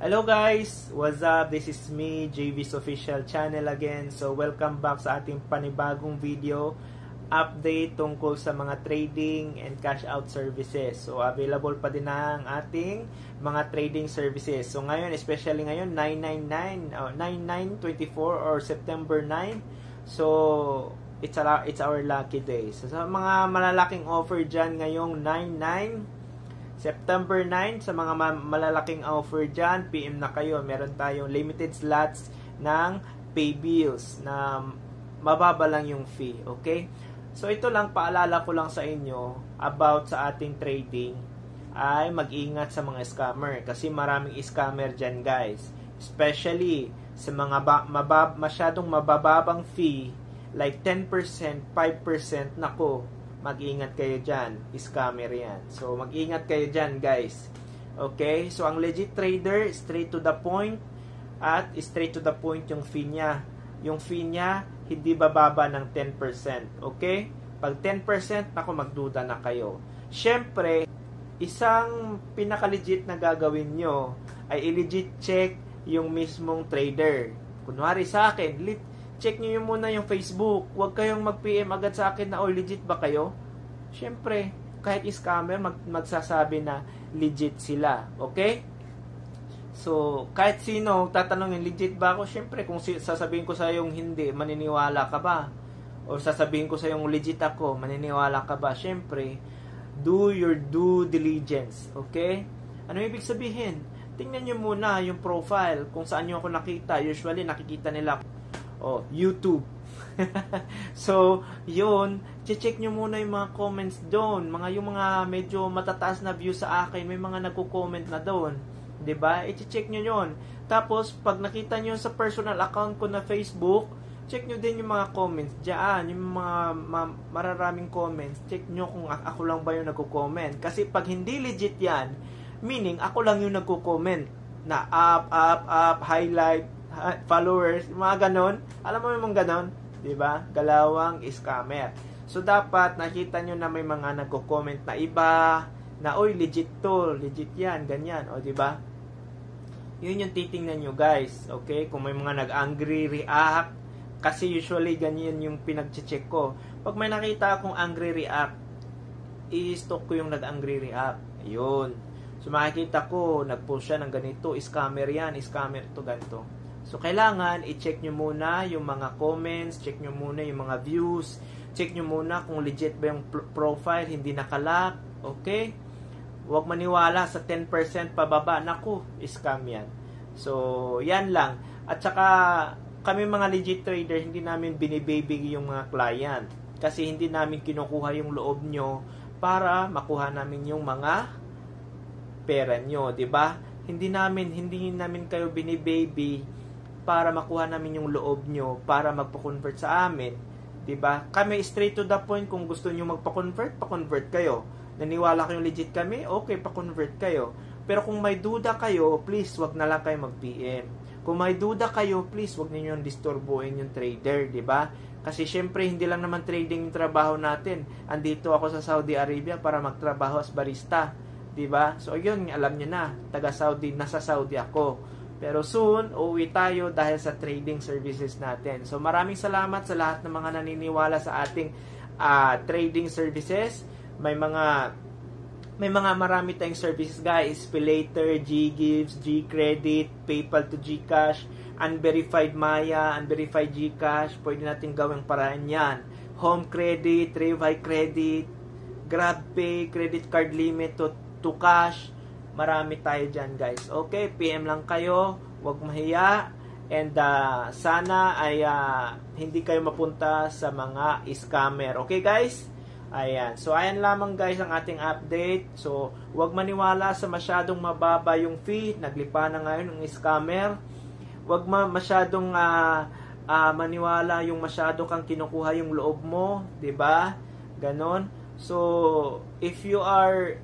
Hello guys! What's up? This is me, JV's official channel again. So welcome back sa ating panibagong video update tungkol sa mga trading and cash out services. So available pa din ang ating mga trading services. So ngayon, especially ngayon 9924 or September 9. So it's our lucky day. So sa mga malalaking offer dyan ngayong 99 September 9, sa mga malalaking offer dyan, PM na kayo. Meron tayong limited slots ng pay bills na mababa lang yung fee. Okay? So ito lang, paalala ko lang sa inyo about sa ating trading ay mag-ingat sa mga scammer. Kasi maraming scammer dyan guys. Especially sa mga masyadong mabababang fee like 10%, 5%, nako. Mag-ingat kayo dyan. Scammer yan. So, mag-ingat kayo dyan, guys. Okay? So, ang legit trader, straight to the point. At straight to the point yung fee niya. Yung fee niya, hindi bababa ng 10%. Okay? Pag 10%, ako magduda na kayo. Siyempre, isang pinaka-legit na gagawin nyo ay i-legit check yung mismong trader. Kunwari sa akin, check nyo muna yung Facebook. Huwag kayong mag-PM agad sa akin na, oh, legit ba kayo? Siyempre, kahit scammer, magsasabi na legit sila. Okay? So, kahit sino tatanungin, legit ba ako? Siyempre, kung sasabihin ko sa yung hindi, maniniwala ka ba? O sasabihin ko sa yung legit ako, maniniwala ka ba? Siyempre, do your due diligence. Okay? Ano ibig sabihin? Tingnan nyo muna yung profile, kung saan nyo ako nakita. Usually, nakikita nila YouTube. So, yun, check nyo muna yung mga comments doon. Yung mga medyo matataas na view sa akin, may mga nagko-comment na doon. 'Di ba? I-check nyo yun. Tapos, pag nakita nyo sa personal account ko na Facebook, check nyo din yung mga comments diyan, yung mga mararaming comments. Check nyo kung ako lang ba yung nagko-comment. Kasi pag hindi legit yan, meaning ako lang yung nagko-comment na up, highlight, followers, mga ganon. Alam mo yung mga ganon? Diba? Galawang scammer. So, dapat nakita nyo na may mga nagko-comment na iba, na, oy, legit to, legit yan, ganyan. O, diba? Yun yung titingnan nyo, guys. Okay? Kung may mga nag-angry react, kasi usually ganyan yung pinag-check ko. Pag may nakita akong angry react, i-stalk ko yung nag-angry react. Ayun. So, makikita ko, nag-post siya ng ganito, scammer yan, scammer to, ganito. So, kailangan i-check nyo muna yung mga comments, check nyo muna yung mga views, check nyo muna kung legit ba yung profile, hindi nakalock, okay? Huwag maniwala sa 10% pababa, naku, scam yan. So, yan lang. At saka, kami mga legit trader, hindi namin binibaby yung mga client. Kasi hindi namin kinukuha yung loob nyo para makuha namin yung mga pera nyo, di ba? Hindi namin kayo binibaby para makuha namin yung loob nyo, para magpa-convert sa amin. Diba? Kami straight to the point, kung gusto nyo magpa-convert, pa-convert kayo. Naniwala kayong legit kami, okay, pa-convert kayo. Pero kung may duda kayo, please, wag na lang kayo mag-PM. Kung may duda kayo, please, wag niyo yung disturbuin yung trader, diba? Kasi syempre, hindi lang naman trading yung trabaho natin. Andito ako sa Saudi Arabia para magtrabaho as barista. Diba? So, yun, alam nyo na, taga-Saudi, nasa Saudi ako. Pero soon, uuwi tayo dahil sa trading services natin. So, maraming salamat sa lahat ng mga naniniwala sa ating trading services. May mga marami tayong services, guys. SpayLater, GGives, GCredit, PayPal to GCash, Unverified Maya, Unverified GCash. Pwede natin gawing paraan yan. Home Credit, Revi Credit, GrabPay, Credit Card Limit to Cash. Marami tayo dyan, guys. Okay, PM lang kayo. Huwag mahiya. And sana ay hindi kayo mapunta sa mga scammer. Okay, guys? Ayan. So, ayan lamang, guys, ang ating update. So, huwag maniwala sa masyadong mababa yung fee. Naglipa na ngayon ng scammer. Huwag masyadong maniwala yung masyado kang kinukuha yung loob mo. 'Di ba? Ganon. So, if you are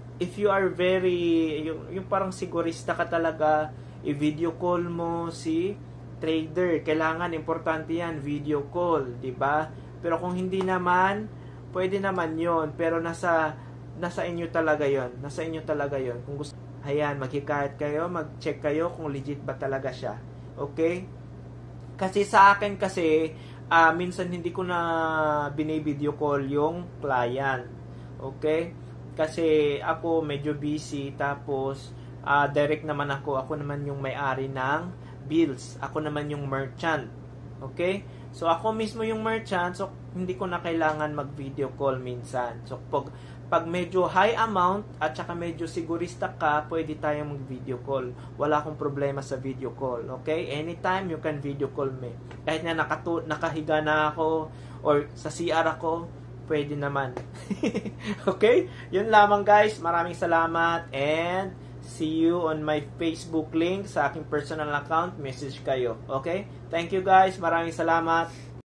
very, yung parang sigurista ka talaga, i-video call mo si trader. Kailangan, importante yan, video call, 'di ba? Pero kung hindi naman, pwede naman yon. Pero nasa inyo talaga yon. Nasa inyo talaga yon. Kung gusto, Ayan, maghikayat kayo, mag-check kayo kung legit ba talaga siya. Okay? Kasi sa akin kasi, minsan hindi ko na bini-video call yung client. Okay? Kasi ako medyo busy, tapos direct naman ako. Ako naman yung may-ari ng bills. Ako naman yung merchant. Okay? So ako mismo yung merchant, so hindi ko na kailangan mag-video call minsan. So pag medyo high amount at saka medyo sigurista ka, pwede tayong mag-video call. Wala akong problema sa video call. Okay? Anytime you can video call me. Kahit na nakahiga na ako or sa CR ako, pwede naman. Okay? Yun lamang guys. Maraming salamat and see you on my Facebook link sa aking personal account. Message kayo. Okay? Thank you guys. Maraming salamat.